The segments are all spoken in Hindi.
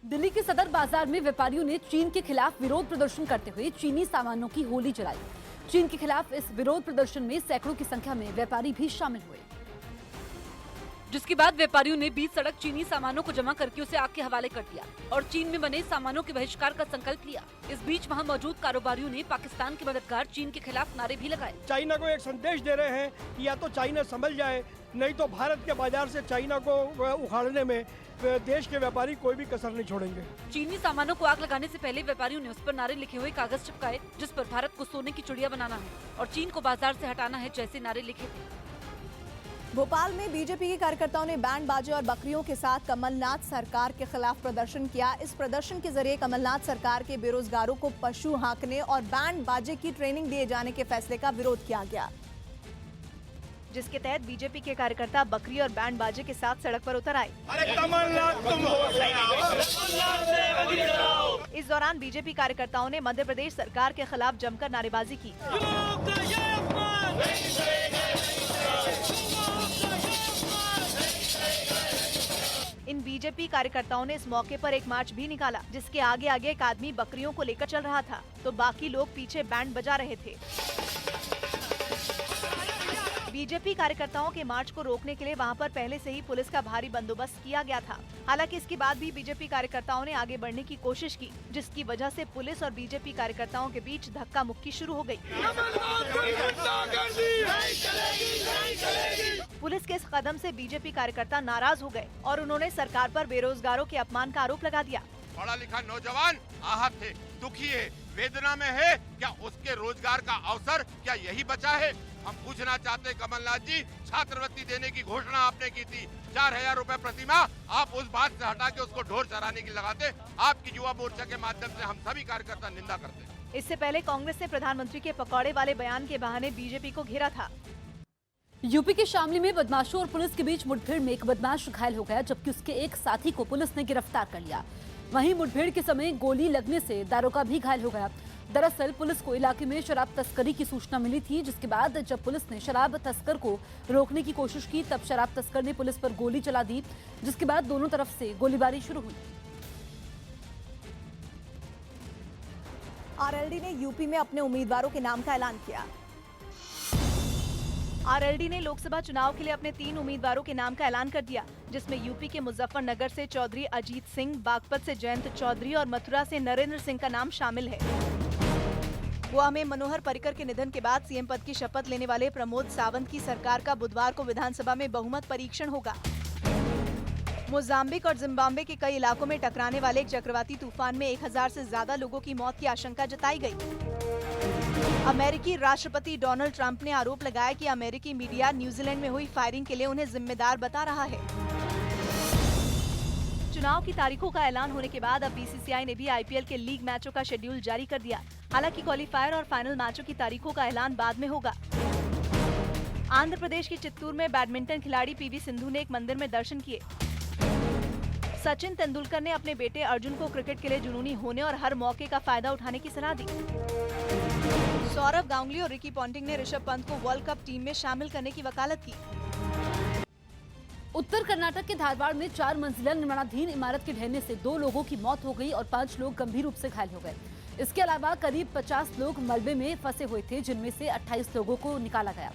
दिल्ली के सदर बाजार में व्यापारियों ने चीन के खिलाफ विरोध प्रदर्शन करते हुए चीनी सामानों की होली जलाई। चीन के खिलाफ इस विरोध प्रदर्शन में सैकड़ों की संख्या में व्यापारी भी शामिल हुए, जिसके बाद व्यापारियों ने बीच सड़क चीनी सामानों को जमा करके उसे आग के हवाले कर दिया और चीन में बने सामानों के बहिष्कार का संकल्प लिया। इस बीच वहां मौजूद कारोबारियों ने पाकिस्तान के मददगार चीन के खिलाफ नारे भी लगाए। चाइना को एक संदेश दे रहे हैं कि या तो चाइना संभल जाए, नहीं तो भारत के बाजार से चाइना को उखाड़ने में देश के व्यापारी कोई भी कसर नहीं छोड़ेंगे। चीनी सामानों को आग लगाने से पहले व्यापारियों ने उस पर नारे लिखे हुए कागज चिपकाए, जिस पर भारत को सोने की चिड़िया बनाना है और चीन को बाजार से हटाना है जैसे नारे लिखे थे। भोपाल में बीजेपी के कार्यकर्ताओं ने बैंड बाजे और बकरियों के साथ कमलनाथ सरकार के खिलाफ प्रदर्शन किया। इस प्रदर्शन के जरिए कमलनाथ सरकार के बेरोजगारों को पशु हाँकने और बैंड बाजे की ट्रेनिंग दिए जाने के फैसले का विरोध किया गया, जिसके तहत बीजेपी के कार्यकर्ता बकरी और बैंड बाजे के साथ सड़क पर उतर आए। इस दौरान बीजेपी कार्यकर्ताओं ने मध्य प्रदेश सरकार के खिलाफ जमकर नारेबाजी की। इन बीजेपी कार्यकर्ताओं ने इस मौके पर एक मार्च भी निकाला, जिसके आगे आगे एक आदमी बकरियों को लेकर चल रहा था तो बाकी लोग पीछे बैंड बजा रहे थे। बीजेपी कार्यकर्ताओं के मार्च को रोकने के लिए वहां पर पहले से ही पुलिस का भारी बंदोबस्त किया गया था। हालांकि इसके बाद भी बीजेपी कार्यकर्ताओं ने आगे बढ़ने की कोशिश की, जिसकी वजह से पुलिस और बीजेपी कार्यकर्ताओं के बीच धक्का मुक्की शुरू हो गई। पुलिस के इस कदम से बीजेपी कार्यकर्ता नाराज हो गए और उन्होंने सरकार पर बेरोजगारों के अपमान का आरोप लगा दिया। पढ़ा लिखा नौजवान आहत है, दुखी है, वेदना में है। क्या उसके रोजगार का अवसर क्या यही बचा है? हम पूछना चाहते हैं कमलनाथ जी, छात्रवृत्ति देने की घोषणा आपने की थी, 4000 रुपए प्रति माह, आप उस बात से हटा के उसको ढोर चराने की लगाते। आपकी युवा मोर्चा के माध्यम से हम सभी कार्यकर्ता निंदा करते हैं। इससे पहले कांग्रेस ने प्रधानमंत्री के पकौड़े वाले बयान के बहाने बीजेपी को घेरा था। यूपी के शामली में बदमाशों और पुलिस के बीच मुठभेड़ में एक बदमाश घायल हो गया, जबकि उसके एक साथी को पुलिस ने गिरफ्तार कर लिया। वहीं मुठभेड़ के समय गोली लगने से दारोगा भी घायल हो गया। दरअसल पुलिस को इलाके में शराब तस्करी की सूचना मिली थी, जिसके बाद जब पुलिस ने शराब तस्कर को रोकने की कोशिश की तब शराब तस्कर ने पुलिस पर गोली चला दी, जिसके बाद दोनों तरफ से गोलीबारी शुरू हुई। आरएलडी ने यूपी में अपने उम्मीदवारों के नाम का ऐलान किया। आरएलडी ने लोकसभा चुनाव के लिए अपने 3 उम्मीदवारों के नाम का ऐलान कर दिया, जिसमें यूपी के मुजफ्फरनगर से चौधरी अजीत सिंह, बागपत से जयंत चौधरी और मथुरा से नरेंद्र सिंह का नाम शामिल है। गोवा में मनोहर पर्रिकर के निधन के बाद सीएम पद की शपथ लेने वाले प्रमोद सावंत की सरकार का बुधवार को विधानसभा में बहुमत परीक्षण होगा। मोजाम्बिक और जिम्बाब्वे के कई इलाकों में टकराने वाले एक चक्रवाती तूफान में 1000 से ज्यादा लोगों की मौत की आशंका जताई गई। अमेरिकी राष्ट्रपति डोनाल्ड ट्रंप ने आरोप लगाया कि अमेरिकी मीडिया न्यूजीलैंड में हुई फायरिंग के लिए उन्हें जिम्मेदार बता रहा है। चुनाव की तारीखों का ऐलान होने के बाद अब बीसीसीआई ने भी आईपीएल के लीग मैचों का शेड्यूल जारी कर दिया। हालांकि क्वालीफायर और फाइनल मैचों की तारीखों का ऐलान बाद में होगा। आंध्र प्रदेश के चित्तूर में बैडमिंटन खिलाड़ी पीवी सिंधु ने एक मंदिर में दर्शन किए। सचिन तेंदुलकर ने अपने बेटे अर्जुन को क्रिकेट के लिए जुनूनी होने और हर मौके का फायदा उठाने की सलाह दी। सौरव गांगुली और रिकी पॉन्टिंग ने ऋषभ पंत को वर्ल्ड कप टीम में शामिल करने की वकालत की। उत्तर कर्नाटक के धारवाड़ में 4 मंजिला निर्माणाधीन इमारत के ढहने से 2 लोगों की मौत हो गई और 5 लोग गंभीर रूप से घायल हो गए। इसके अलावा करीब 50 लोग मलबे में फंसे हुए थे, जिनमें से 28 लोगों को निकाला गया।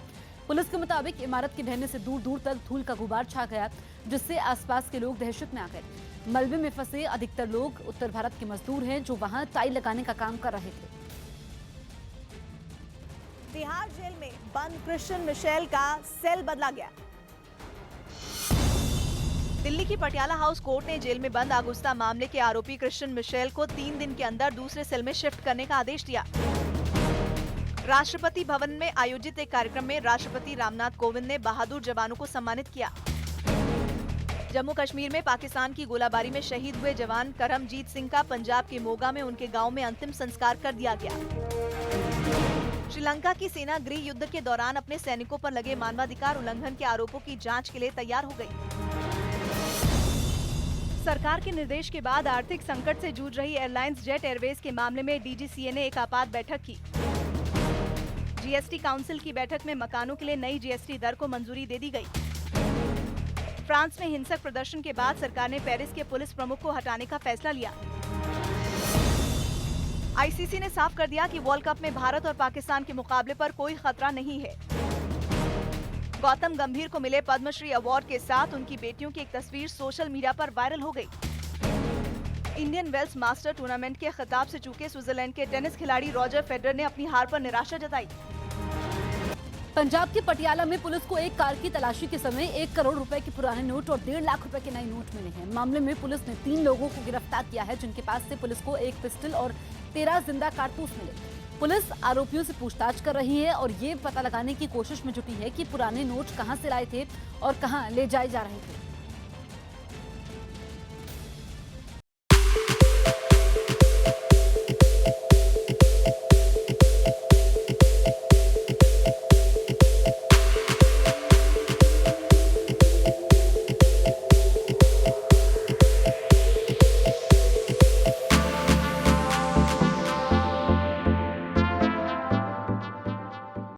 पुलिस के मुताबिक इमारत के ढहने से दूर दूर तक धूल का गुबार छा गया, जिससे आसपास के लोग दहशत में आ गए। मलबे में फंसे अधिकतर लोग उत्तर भारत के मजदूर हैं, जो वहां टाइल लगाने का काम कर रहे थे। तिहाड़ जेल में बंद क्रिश्चियन मिशेल का सेल बदला गया। दिल्ली की पटियाला हाउस कोर्ट ने जेल में बंद आगुस्ता मामले के आरोपी क्रिश्चियन मिशेल को 3 दिन के अंदर दूसरे सेल में शिफ्ट करने का आदेश दिया। राष्ट्रपति भवन में आयोजित एक कार्यक्रम में राष्ट्रपति रामनाथ कोविंद ने बहादुर जवानों को सम्मानित किया। जम्मू कश्मीर में पाकिस्तान की गोलाबारी में शहीद हुए जवान करमजीत सिंह का पंजाब के मोगा में उनके गांव में अंतिम संस्कार कर दिया गया। श्रीलंका की सेना गृह युद्ध के दौरान अपने सैनिकों पर लगे मानवाधिकार उल्लंघन के आरोपों की जांच के लिए तैयार हो गई। सरकार के निर्देश के बाद आर्थिक संकट से जूझ रही एयरलाइंस जेट एयरवेज के मामले में डीजीसीए ने एक आपात बैठक की। जीएसटी काउंसिल की बैठक में मकानों के लिए नई जीएसटी दर को मंजूरी दे दी गई। फ्रांस में हिंसक प्रदर्शन के बाद सरकार ने पेरिस के पुलिस प्रमुख को हटाने का फैसला लिया। आईसीसी ने साफ कर दिया कि वर्ल्ड कप में भारत और पाकिस्तान के मुकाबले पर कोई खतरा नहीं है। गौतम गंभीर को मिले पद्मश्री अवार्ड के साथ उनकी बेटियों की एक तस्वीर सोशल मीडिया पर वायरल हो गई। इंडियन वेल्स मास्टर टूर्नामेंट के खिताब से चूके स्विट्जरलैंड के टेनिस खिलाड़ी रॉजर फेडरर ने अपनी हार पर निराशा जताई। पंजाब के पटियाला में पुलिस को एक कार की तलाशी के समय 1 करोड़ रुपए के पुराने नोट और 1.5 लाख रुपए के नए नोट मिले हैं। मामले में पुलिस ने 3 लोगों को गिरफ्तार किया है, जिनके पास से पुलिस को एक पिस्टल और 13 जिंदा कारतूस मिले। पुलिस आरोपियों से पूछताछ कर रही है और ये पता लगाने की कोशिश में जुटी है कि पुराने नोट कहां से लाए थे और कहां ले जाए जा रहे थे।